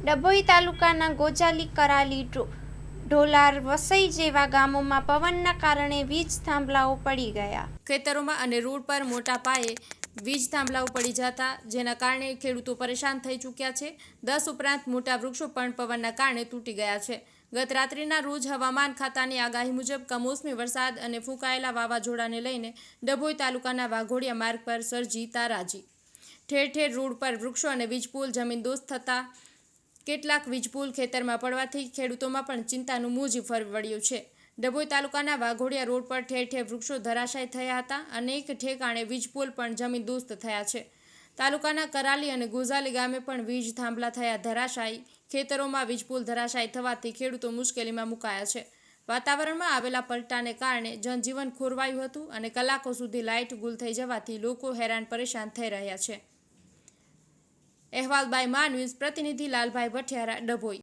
ડભોઈ તાલુકાના ગોજાલી, કરાલી, ઢોલાર, વસઈ જેવા ગામોમાં પવનના કારણે વીજ થાંભલાઓ પડી ગયા. ખેતરોમાં અને રોડ પર મોટા પાયે વીજ થાંભલાઓ પડી જતા જેના કારણે ખેડૂતો પરેશાન થઈ ચૂક્યા છે. 10 ઉપરાંત મોટા વૃક્ષો પણ પવનના કારણે તૂટી ગયા છે. ગત રાત્રિના રોજ હવામાન ખાતાની આગાહી મુજબ કમોસમી વરસાદ અને ફૂંકાયેલા વાવાઝોડાને લઈને ડભોઈ તાલુકાના વાઘોડિયા માર્ગ પર સર્જી તારાજી. ઠેર ઠેર રોડ પર વૃક્ષો અને વીજપોલ જમીનદોસ્ત થતા કેટલાક વીજપોલ ખેતરમાં પડવાથી ખેડૂતોમાં પણ ચિંતાનું મોજું ફરી વળ્યું છે. ડભોઈ તાલુકાના વાઘોડિયા રોડ પર ઠેર ઠેર વૃક્ષો ધરાશાયી થયા હતા. અનેક ઠેકાણે વીજપોલ પણ જમીનદોસ્ત થયા છે. તાલુકાના કરાલી અને ગોઝાલી ગામે પણ વીજ થાંભલા થયા ધરાશાયી. ખેતરોમાં વીજપોલ ધરાશાયી થવાથી ખેડૂતો મુશ્કેલીમાં મુકાયા છે. વાતાવરણમાં આવેલા પલટાને કારણે જનજીવન ખોરવાયું હતું અને કલાકો સુધી લાઇટ ગુલ થઈ જવાથી લોકો હેરાન પરેશાન થઈ રહ્યા છે. અહેવાલ બાય મા ન્યૂઝ પ્રતિનિધિ લાલભાઈ ભઠિયારા, ડભોઈ.